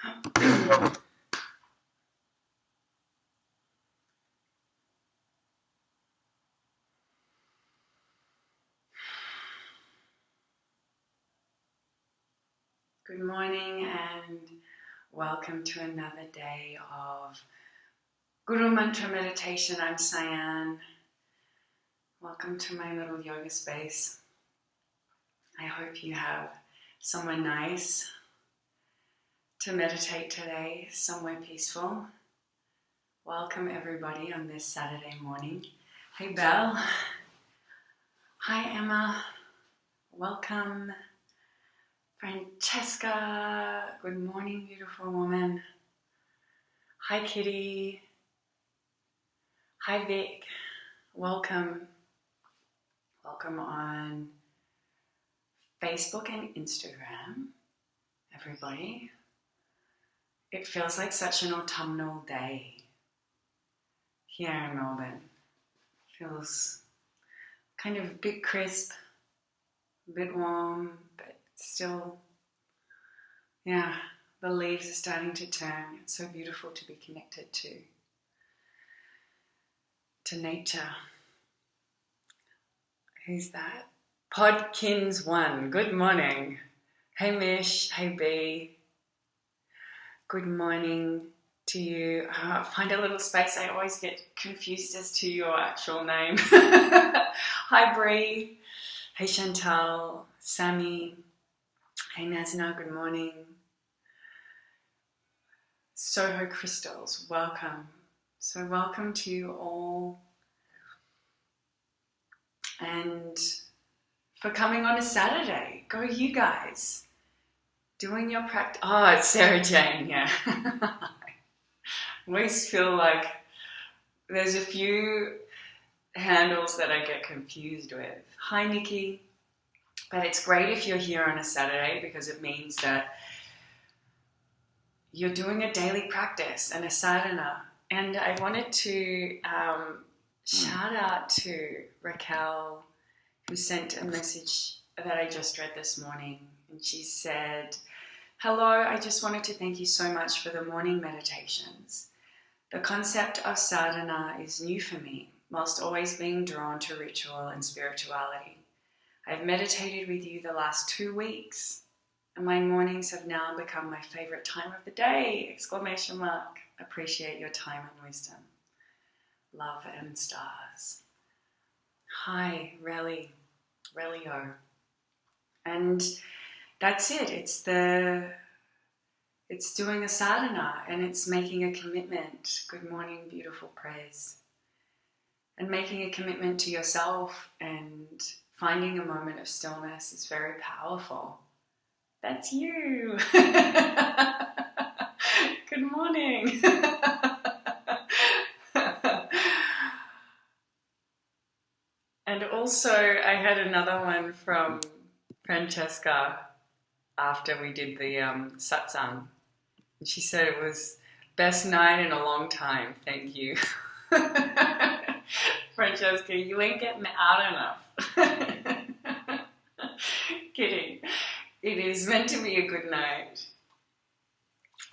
Good morning and welcome to another day of Guru Mantra Meditation. I'm Cyan. Welcome to my little yoga space. I hope you have somewhere nice to meditate today, somewhere peaceful. Welcome everybody on this Saturday morning. Hey Belle. Hi Emma. Welcome. Francesca, good morning, beautiful woman. Hi, Kitty. Hi, Vic. Welcome. Welcome on Facebook and Instagram, everybody. It feels like such an autumnal day here in Melbourne. Feels kind of a bit crisp, a bit warm, but still, yeah, the leaves are starting to turn. It's so beautiful to be connected to nature. Who's that? Podkins1. Good morning. Hey Mish. Hey B. Good morning to you. Find a little space. I always get confused as to your actual name. Hi Bree. Hey Chantal. Sammy. Hey Nazna. Good morning. Soho Crystals. Welcome. So welcome to you all. And for coming on a Saturday. Go you guys. Doing your practice. Oh, it's Sarah Jane, yeah. I always feel like there's a few handles that I get confused with. Hi, Nikki. But it's great if you're here on a Saturday because it means that you're doing a daily practice and a sadhana. And I wanted to shout out to Raquel, who sent a message that I just read this morning. And she said, "Hello, I just wanted to thank you so much for the morning meditations. The concept of sadhana is new for me, whilst always being drawn to ritual and spirituality. I've meditated with you the last 2 weeks, and my mornings have now become my favourite time of the day! Exclamation mark. Appreciate your time and wisdom. Love and stars." Hi, Relio. And that's it. It's doing a sadhana and it's making a commitment. Good morning, beautiful praise. And making a commitment to yourself and finding a moment of stillness is very powerful. That's you. Good morning. And also I had another one from Francesca after we did the Satsang. And she said it was best night in a long time. Thank you. Francesca, you ain't getting out enough. Kidding. It is meant to be a good night.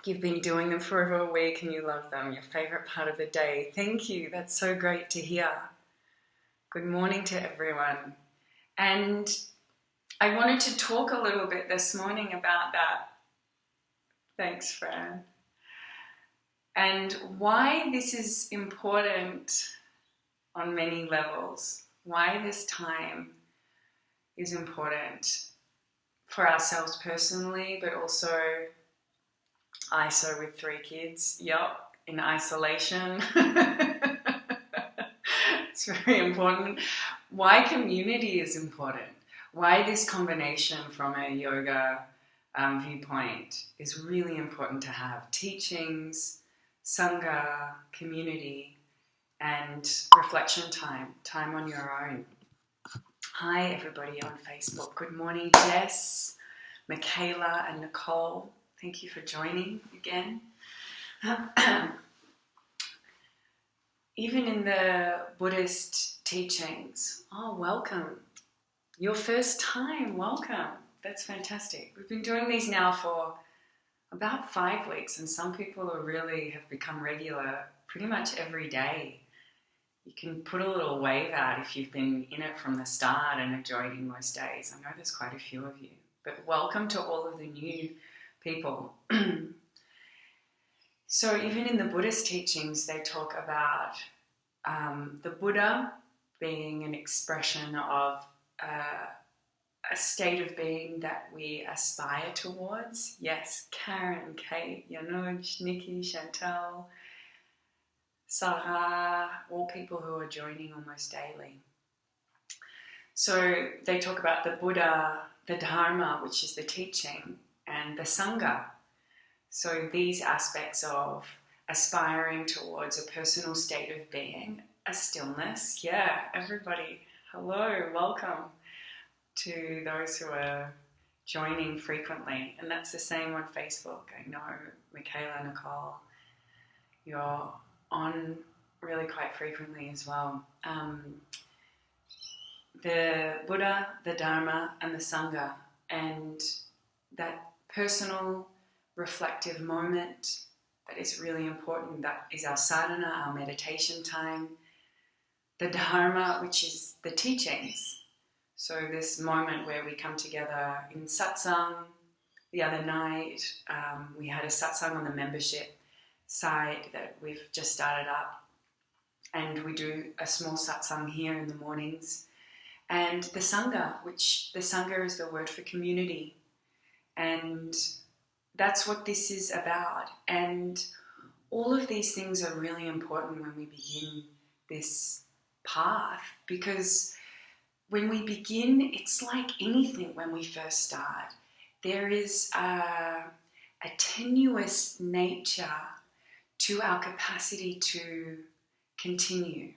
You've been doing them for over a week and you love them. Your favourite part of the day. Thank you. That's so great to hear. Good morning to everyone. And I wanted to talk a little bit this morning about that. Thanks, Fran. And why this is important on many levels. Why this time is important for ourselves personally, but also ISO with 3 kids. Yup, in isolation. It's very important. Why community is important. Why this combination from a yoga viewpoint is really important to have. Teachings, sangha, community, and reflection time on your own. Hi everybody on Facebook. Good morning, Jess, Michaela, and Nicole. Thank you for joining again. Even in the Buddhist teachings, welcome. Your first time, welcome. That's fantastic. We've been doing these now for about 5 weeks, and some people are really have become regular pretty much every day. You can put a little wave out if you've been in it from the start and are joining most days. I know there's quite a few of you, but welcome to all of the new people. So even in the Buddhist teachings, they talk about the Buddha being an expression of a state of being that we aspire towards. Yes, Karen, Kate, Yanuj, Nikki, Chantal, Sarah, all people who are joining almost daily. So they talk about the Buddha, the Dharma, which is the teaching, and the Sangha. So these aspects of aspiring towards a personal state of being, a stillness. Yeah, everybody, hello, welcome to those who are joining frequently. And that's the same on Facebook. I know Michaela, Nicole, you're on really quite frequently as well. The Buddha, the Dharma, and the Sangha, and that personal reflective moment that is really important. That is our sadhana, our meditation time. The Dharma, which is the teachings. So this moment where we come together in Satsang. The other night, we had a Satsang on the membership side that we've just started up. And we do a small Satsang here in the mornings. And the Sangha, which the Sangha is the word for community. And that's what this is about. And all of these things are really important when we begin this path, because when we begin, it's like anything when we first start. There is a tenuous nature to our capacity to continue.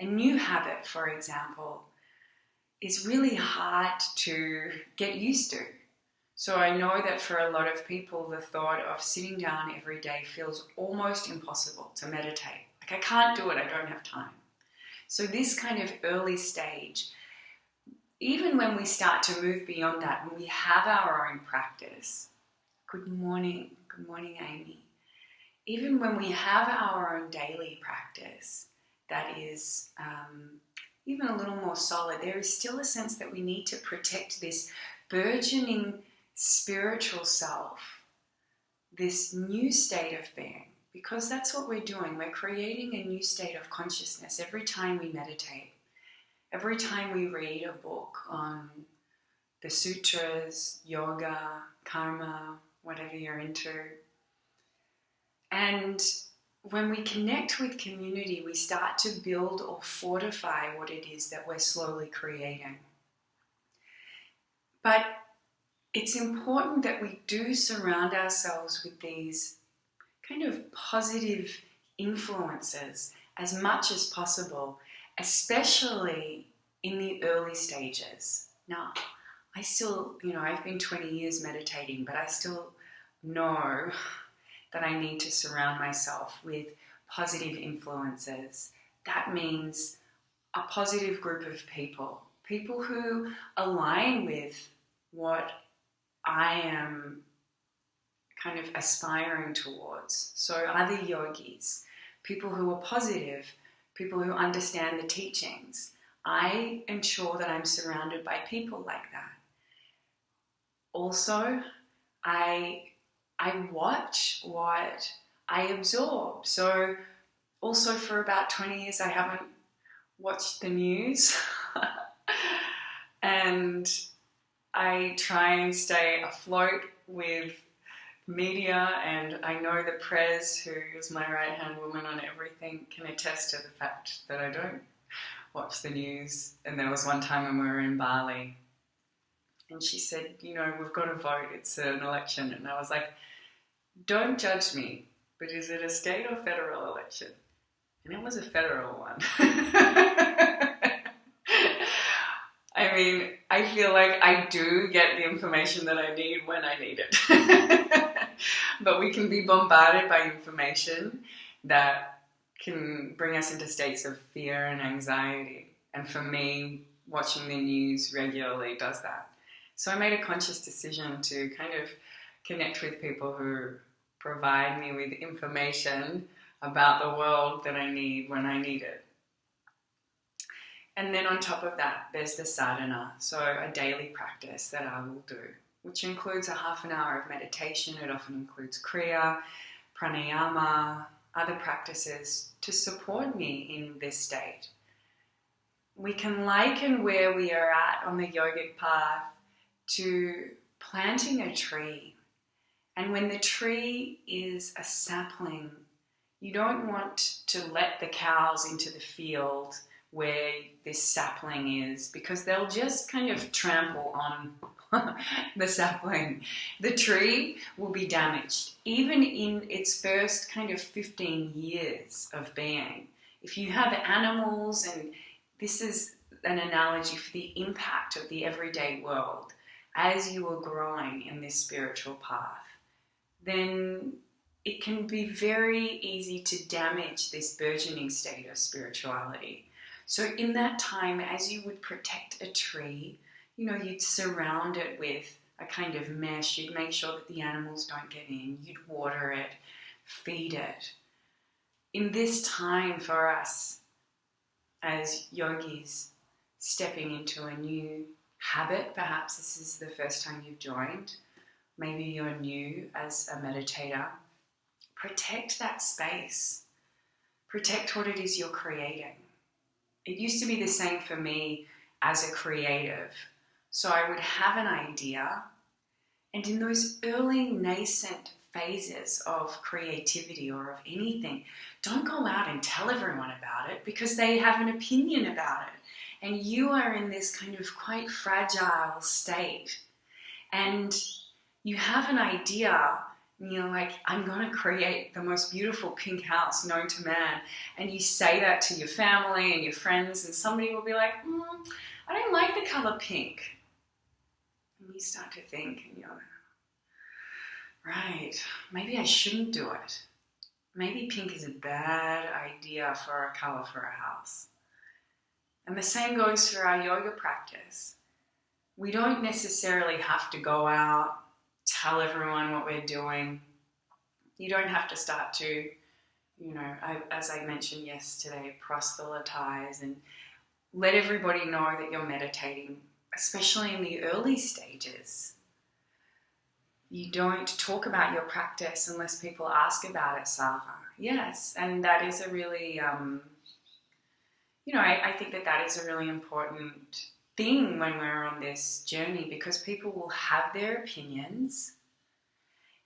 A new habit, for example, is really hard to get used to. So I know that for a lot of people, the thought of sitting down every day feels almost impossible to meditate. Like, I can't do it, I don't have time. So this kind of early stage, even when we start to move beyond that, when we have our own practice, good morning, Amy. Even when we have our own daily practice that is even a little more solid, there is still a sense that we need to protect this burgeoning spiritual self, this new state of being, because that's what we're doing. We're creating a new state of consciousness every time we meditate, every time we read a book on the sutras, yoga, karma, whatever you're into. And when we connect with community, we start to build or fortify what it is that we're slowly creating. But it's important that we do surround ourselves with these kind of positive influences as much as possible, especially in the early stages. Now, I still, I've been 20 years meditating, but I still know that I need to surround myself with positive influences. That means a positive group of people who align with what I am kind of aspiring towards. So other yogis, people who are positive, people who understand the teachings. I ensure that I'm surrounded by people like that. Also, I watch what I absorb. So also for about 20 years I haven't watched the news and I try and stay afloat with media, and I know that Prez, who is my right-hand woman on everything, can attest to the fact that I don't watch the news. And there was one time when we were in Bali and she said, we've got to vote, it's an election. And I was like, don't judge me, but is it a state or federal election? And it was a federal one. I mean, I feel like I do get the information that I need when I need it. But we can be bombarded by information that can bring us into states of fear and anxiety. And for me, watching the news regularly does that. So I made a conscious decision to kind of connect with people who provide me with information about the world that I need when I need it. And then on top of that, there's the sadhana, so a daily practice that I will do, which includes a half an hour of meditation. It often includes kriya, pranayama, other practices to support me in this state. We can liken where we are at on the yogic path to planting a tree. And when the tree is a sapling, you don't want to let the cows into the field where this sapling is, because they'll just kind of trample on the sapling. The tree will be damaged, even in its first kind of 15 years of being. If you have animals, and this is an analogy for the impact of the everyday world, as you are growing in this spiritual path, then it can be very easy to damage this burgeoning state of spirituality. So in that time, as you would protect a tree, you'd surround it with a kind of mesh. You'd make sure that the animals don't get in. You'd water it, feed it. In this time for us as yogis, stepping into a new habit, perhaps this is the first time you've joined, maybe you're new as a meditator, protect that space. Protect what it is you're creating. It used to be the same for me as a creative. So I would have an idea, and in those early nascent phases of creativity or of anything, don't go out and tell everyone about it, because they have an opinion about it. And you are in this kind of quite fragile state. And you have an idea, and you're like, I'm going to create the most beautiful pink house known to man. And you say that to your family and your friends, and somebody will be like, I don't like the color pink. And you start to think, and you're right, maybe I shouldn't do it. Maybe pink is a bad idea for a color for a house. And the same goes for our yoga practice. We don't necessarily have to go out, tell everyone what we're doing. You don't have to start to, as I mentioned yesterday, proselytize and let everybody know that you're meditating, especially in the early stages. You don't talk about your practice unless people ask about it, Sava. Yes, and that is a really, I think that is a really important thing when we're on this journey, because people will have their opinions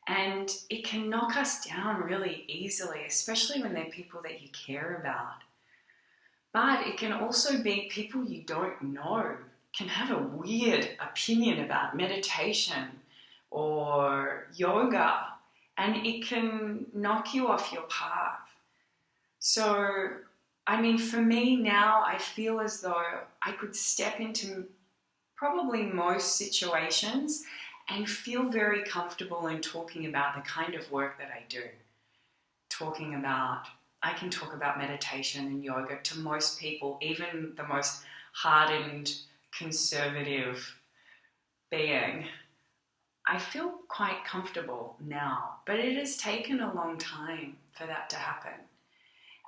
and it can knock us down really easily, especially when they're people that you care about. But it can also be people you don't know can have a weird opinion about meditation or yoga, and it can knock you off your path. So, for me now, I feel as though I could step into probably most situations and feel very comfortable in talking about the kind of work that I do. I can talk about meditation and yoga to most people, even the most hardened, conservative being. I feel quite comfortable now, but it has taken a long time for that to happen.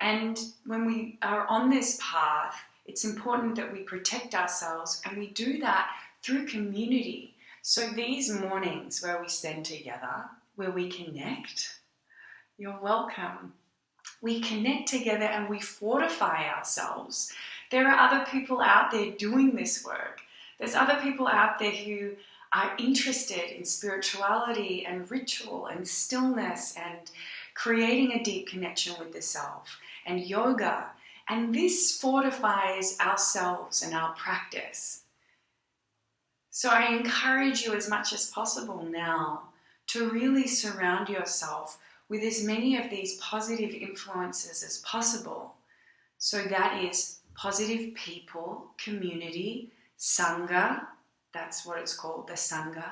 And when we are on this path, it's important that we protect ourselves, and we do that through community. So these mornings where we spend together, where we connect, you're welcome. We connect together and we fortify ourselves. There are other people out there doing this work. There's other people out there who are interested in spirituality and ritual and stillness and creating a deep connection with the self and yoga. And this fortifies ourselves and our practice. So I encourage you as much as possible now to really surround yourself with as many of these positive influences as possible. So that is positive people, community, Sangha, that's what it's called, the Sangha.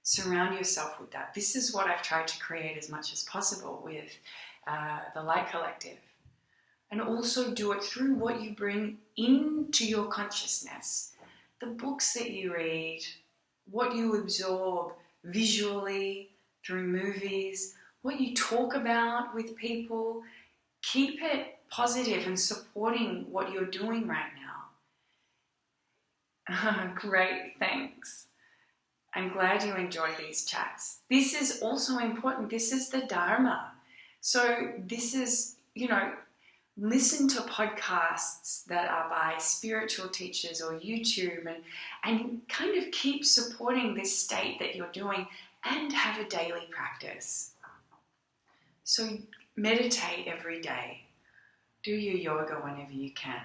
Surround yourself with that. This is what I've tried to create as much as possible with the Light Collective. And also do it through what you bring into your consciousness. The books that you read, what you absorb visually, through movies, what you talk about with people. Keep it positive and supporting what you're doing right now. Great, thanks. I'm glad you enjoy these chats. This is also important. This is the Dharma. So this is, listen to podcasts that are by spiritual teachers or YouTube and kind of keep supporting this state that you're doing and have a daily practice. So meditate every day. Do your yoga whenever you can.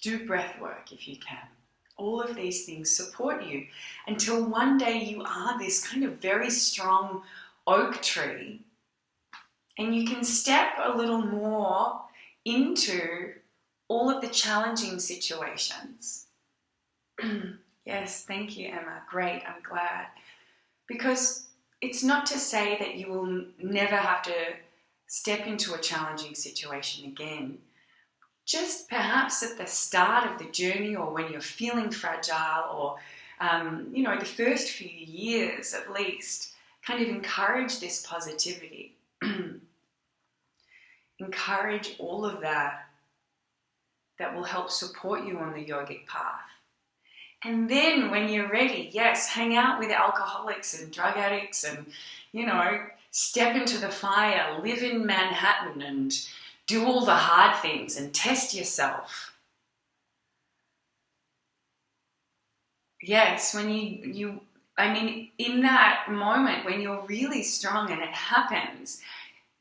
Do breath work if you can. All of these things support you until one day you are this kind of very strong oak tree and you can step a little more into all of the challenging situations. Yes, thank you, Emma. Great, I'm glad. Because it's not to say that you will never have to step into a challenging situation again. Just perhaps at the start of the journey or when you're feeling fragile or, the first few years at least, kind of encourage this positivity. Encourage all of that will help support you on the yogic path. And then when you're ready, yes, hang out with alcoholics and drug addicts and, step into the fire, live in Manhattan and do all the hard things and test yourself. Yes, when in that moment when you're really strong and it happens,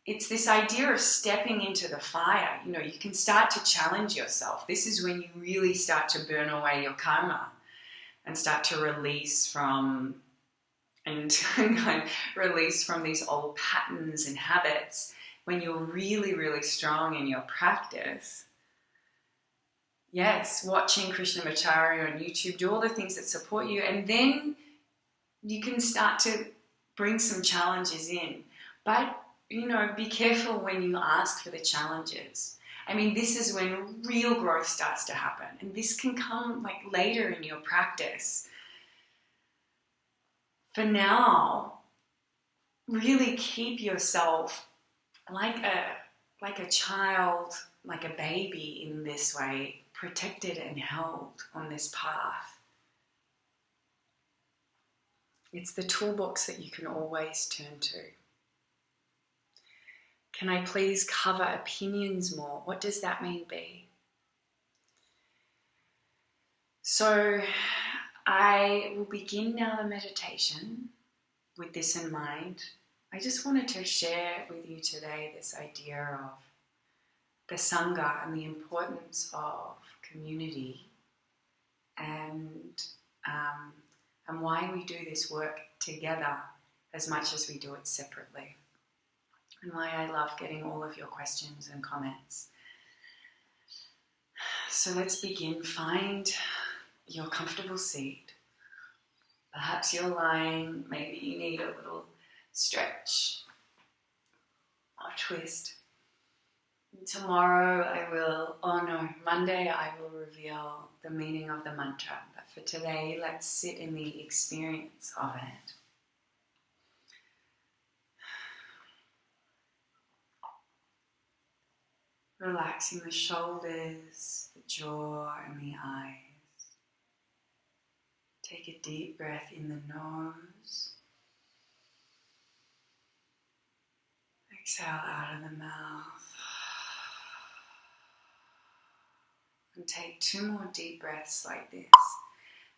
it's this idea of stepping into the fire. You can start to challenge yourself. This is when you really start to burn away your karma and start to release from these old patterns and habits. When you're really, really strong in your practice, yes, watching Krishnamacharya on YouTube, do all the things that support you, and then you can start to bring some challenges in. But, be careful when you ask for the challenges. This is when real growth starts to happen, and this can come later in your practice. For now, really keep yourself like a child, like a baby in this way, protected and held on this path. It's the toolbox that you can always turn to. Can I please cover opinions more? What does that mean, B? So I will begin now the meditation with this in mind. I just wanted to share with you today this idea of the Sangha and the importance of community and why we do this work together as much as we do it separately, and why I love getting all of your questions and comments. So let's begin. Find your comfortable seat. Perhaps you're lying, maybe you need a little stretch or twist. Monday I will reveal the meaning of the mantra. But for today, let's sit in the experience of it. Relaxing the shoulders, the jaw and the eyes. Take a deep breath in the nose. Exhale out of the mouth. And take 2 more deep breaths like this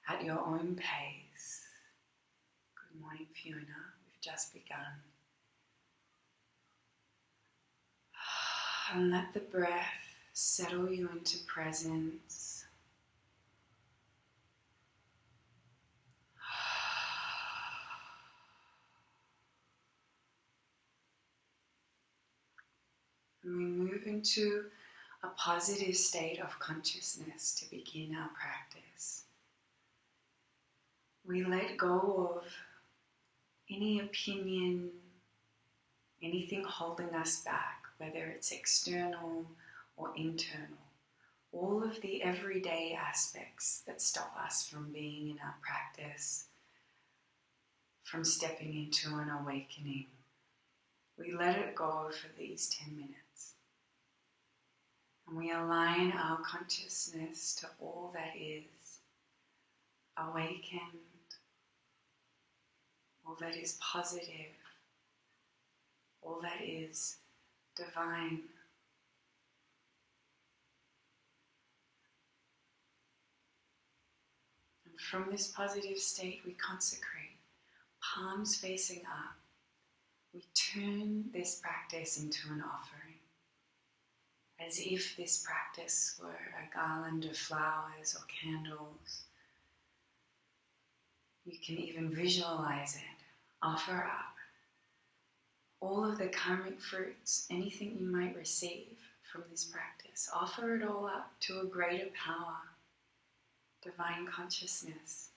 at your own pace. Good morning, Fiona. We've just begun. And let the breath settle you into presence. And we move into a positive state of consciousness to begin our practice. We let go of any opinion, anything holding us back, whether it's external or internal. All of the everyday aspects that stop us from being in our practice from stepping into an awakening. We let it go for these 10 minutes. And we align our consciousness to all that is awakened, all that is positive, all that is divine. And from this positive state we consecrate, palms facing up. We turn this practice into an offering, as if this practice were a garland of flowers or candles. You can even visualize it. Offer up all of the karmic fruits, anything you might receive from this practice. Offer it all up to a greater power, divine consciousness.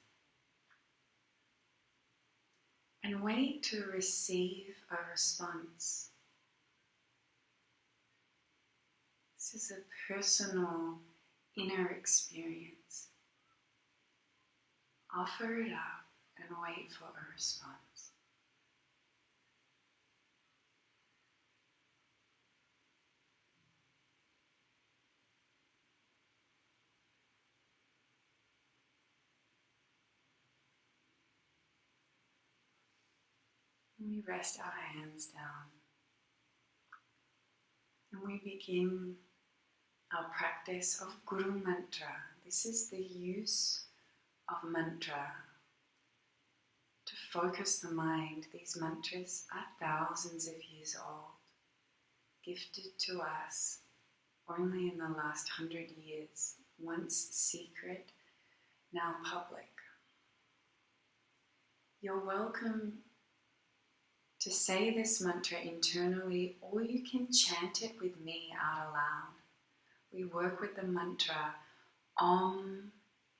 And wait to receive a response. This is a personal inner experience. Offer it up and wait for a response. And we rest our hands down. And we begin our practice of Guru Mantra. This is the use of mantra to focus the mind. These mantras are thousands of years old, gifted to us only in the last 100 years, once secret, now public. You're welcome to say this mantra internally, or you can chant it with me out aloud. We work with the mantra Om,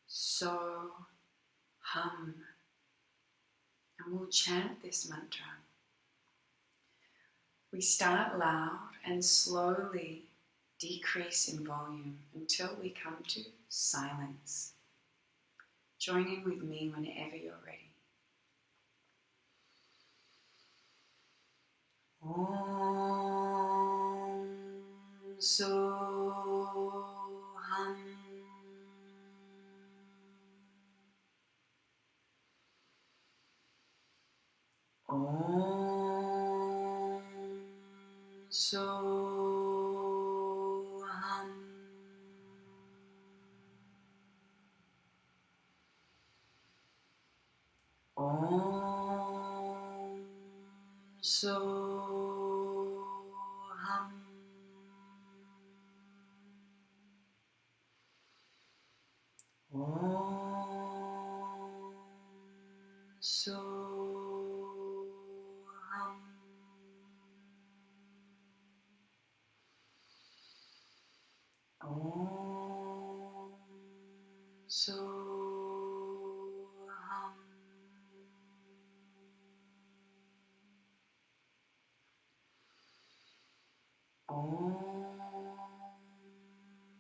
So, Hum, and we'll chant this mantra. We start loud and slowly decrease in volume until we come to silence. Join in with me whenever you're ready. Om So Hum. Om So Hum. Om So Hum. Om So Hum. Om So Hum. Om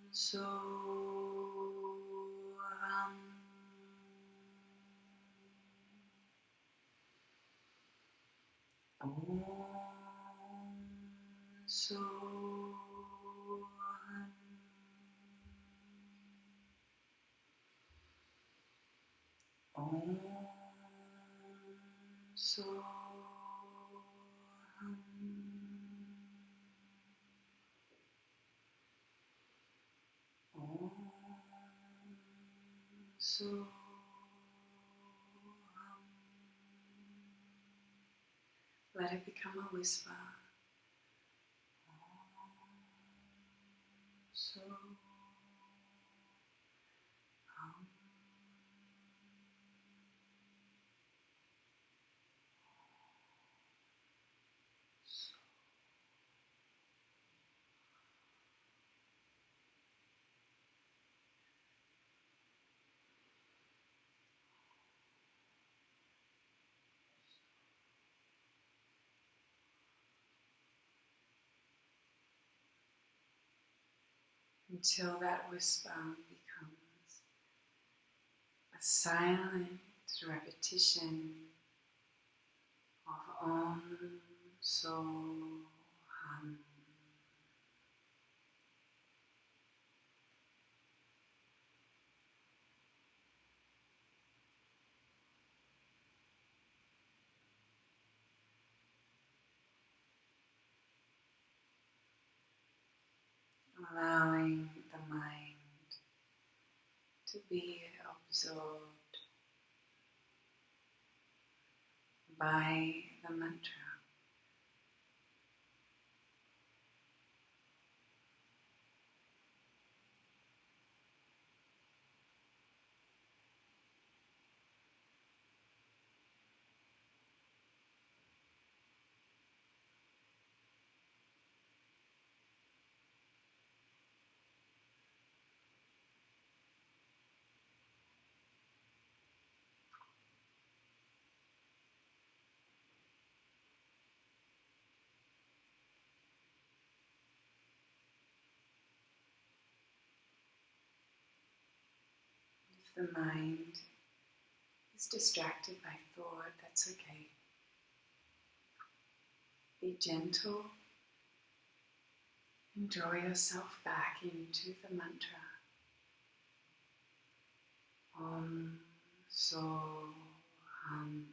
So Hum. Om So Hum. Om So Hum. Om So Hum. Let it become a whisper. Om So Hum. Until that whisper becomes a silent repetition Om So Hum. Allowing the mind to be absorbed by the mantra. If the mind is distracted by thought, that's okay. Be gentle and draw yourself back into the mantra. Om So Hum.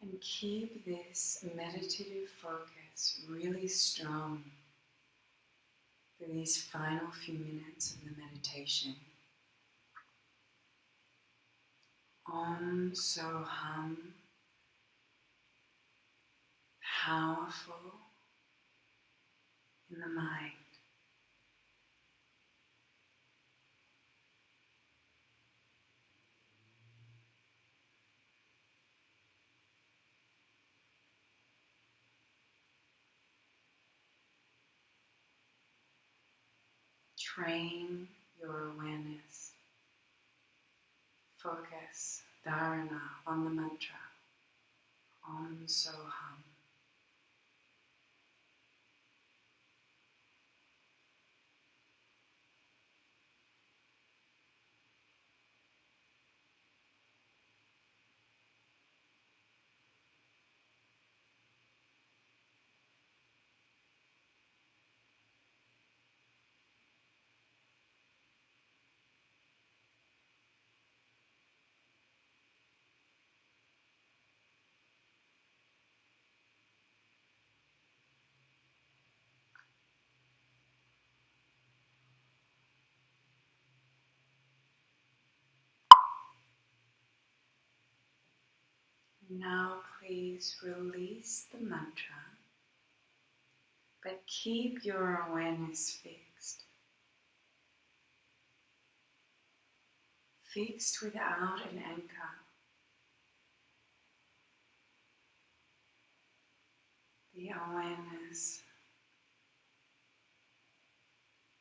And keep this meditative focus really strong for these final few minutes of the meditation. Om So Hum, powerful in the mind. Train your awareness, focus, dharana, on the mantra. Om So Hum. Now please release the mantra, but keep your awareness fixed. Fixed without an anchor. The awareness,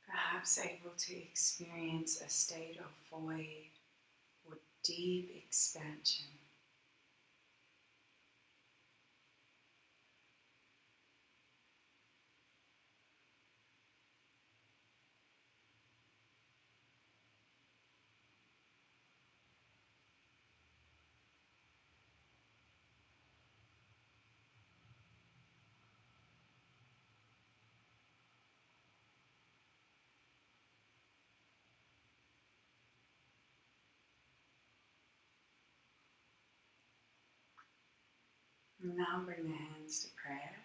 perhaps able to experience a state of void or deep expansion. Now bring the hands to prayer.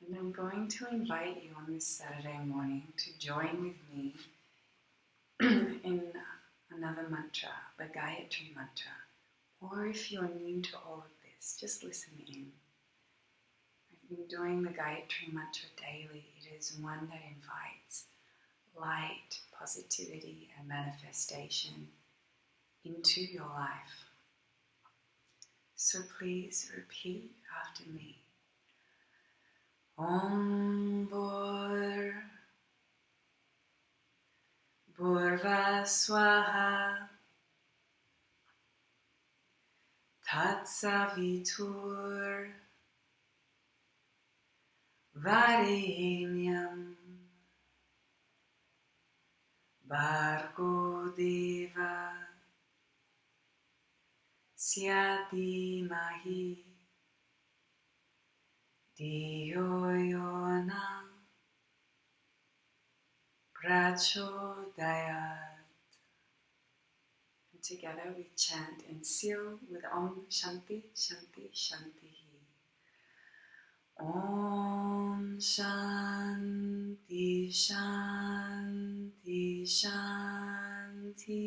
And I'm going to invite you on this Saturday morning to join with me in another mantra, the Gayatri mantra. Or if you're new to all of this, just listen in. been doing the Gayatri Mantra daily. It is one that invites light, positivity, and manifestation into your life. So please repeat after me. Om Bhurva Swaha Tatsavitur Varenyam Bhargo Deva Syati Mahi Diyo Yona Prachodayat. And together we chant and seal with Om Shanti Shanti Shanti. Om Shanti Shanti Shanti.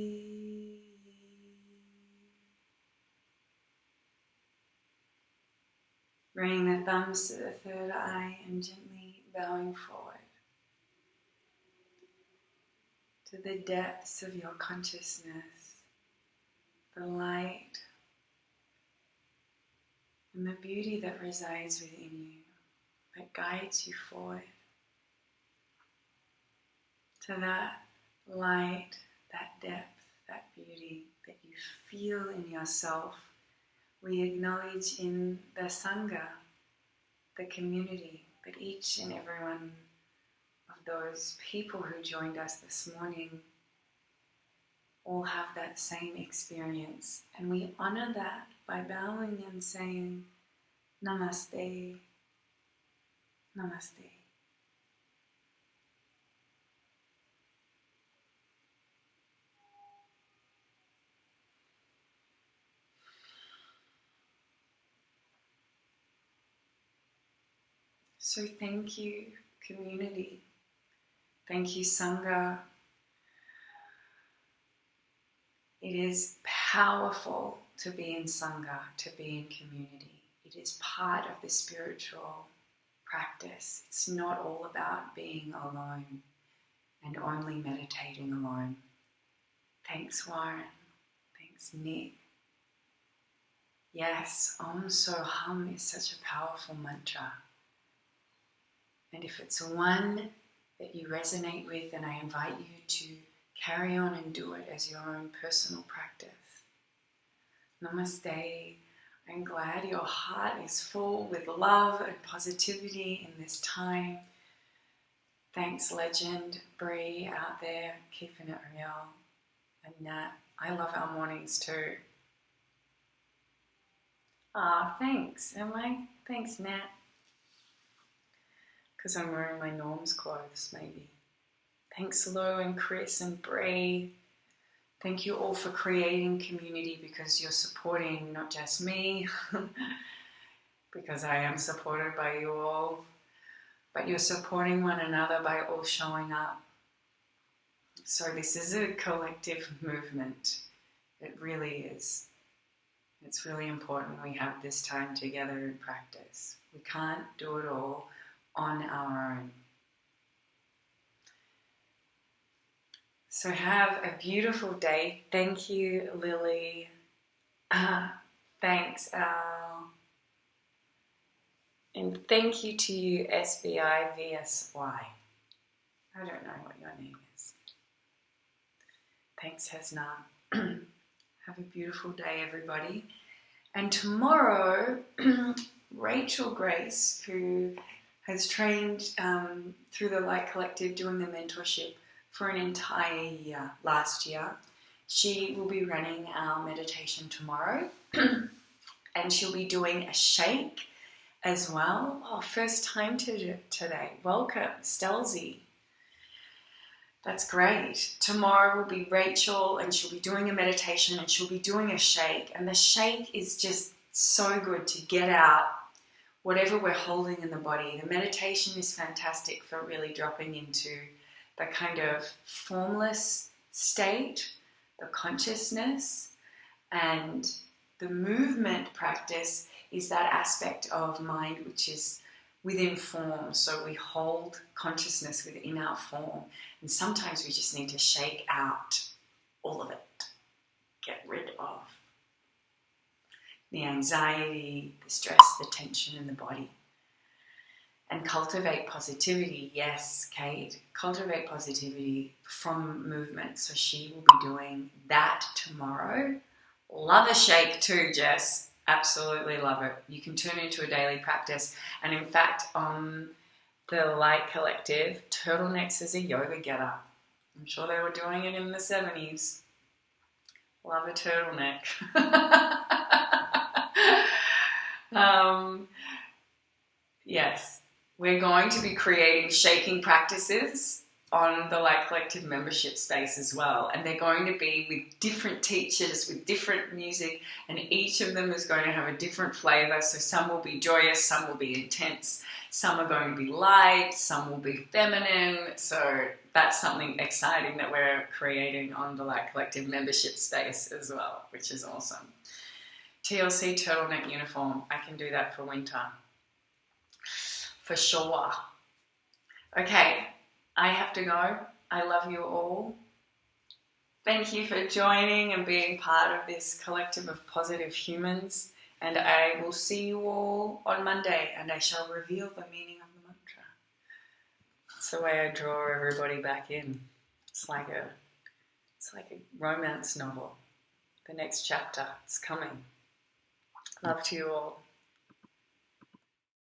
Bringing the thumbs to the third eye and gently bowing forward to the depths of your consciousness, the light and the beauty that resides within you, that guides you forward to that light, that depth, that beauty that you feel in yourself. We acknowledge in the Sangha, the community, that each and every one of those people who joined us this morning all have that same experience. And we honor that by bowing and saying, Namaste, Namaste. So thank you, community. Thank you, Sangha. It is powerful to be in Sangha, to be in community. It is part of the spiritual practice. It's not all about being alone and only meditating alone. Thanks, Warren. Thanks, Nick. Yes, Om So Hum is such a powerful mantra. And if it's one that you resonate with, then I invite you to carry on and do it as your own personal practice. Namaste. I'm glad your heart is full with love and positivity in this time. Thanks, Legend, Bree out there, keeping it real. And Nat, I love our mornings too. Thanks. Thanks, Nat. Because I'm wearing my Norm's clothes, maybe. Thanks, Lou and Chris and Bree. Thank you all for creating community, because you're supporting not just me, because I am supported by you all, but you're supporting one another by all showing up. So this is a collective movement. It really is. It's really important we have this time together in practice. We can't do it all on our own. So have a beautiful day. Thank you, Lily. Thanks, Al. And thank you to you, SBIVSY. I don't know what your name is. Thanks, Hesna. Have a beautiful day, everybody. And tomorrow, Rachel Grace, who has trained through the Light Collective doing the mentorship for an entire year, last year, she will be running our meditation tomorrow. And she'll be doing a shake as well. Oh, first time today. Welcome, Stelzy. That's great. Tomorrow will be Rachel, and she'll be doing a meditation, and she'll be doing a shake. And the shake is just so good to get out whatever we're holding in the body. The meditation is fantastic for really dropping into the kind of formless state, the consciousness, and the movement practice is that aspect of mind which is within form. So we hold consciousness within our form. And sometimes we just need to shake out all of it. Get rid of the anxiety, the stress, the tension in the body. And cultivate positivity. Yes, Kate, cultivate positivity from movement. So she will be doing that tomorrow. Love a shake too, Jess. Absolutely love it. You can turn it into a daily practice. And in fact, on the Light Collective, turtlenecks is a yoga getter. I'm sure they were doing it in the 70s. Love a turtleneck. Yes, we're going to be creating shaking practices on the Light Collective membership space as well. And they're going to be with different teachers, with different music, and each of them is going to have a different flavor. So some will be joyous, some will be intense, some are going to be light, some will be feminine. So that's something exciting that we're creating on the Light Collective membership space as well, which is awesome. TLC turtleneck uniform. I can do that for winter. For sure. Okay, I have to go. I love you all. Thank you for joining and being part of this collective of positive humans. And I will see you all on Monday, and I shall reveal the meaning of the mantra. It's the way I draw everybody back in. It's like a romance novel. The next chapter is coming. Love to you all.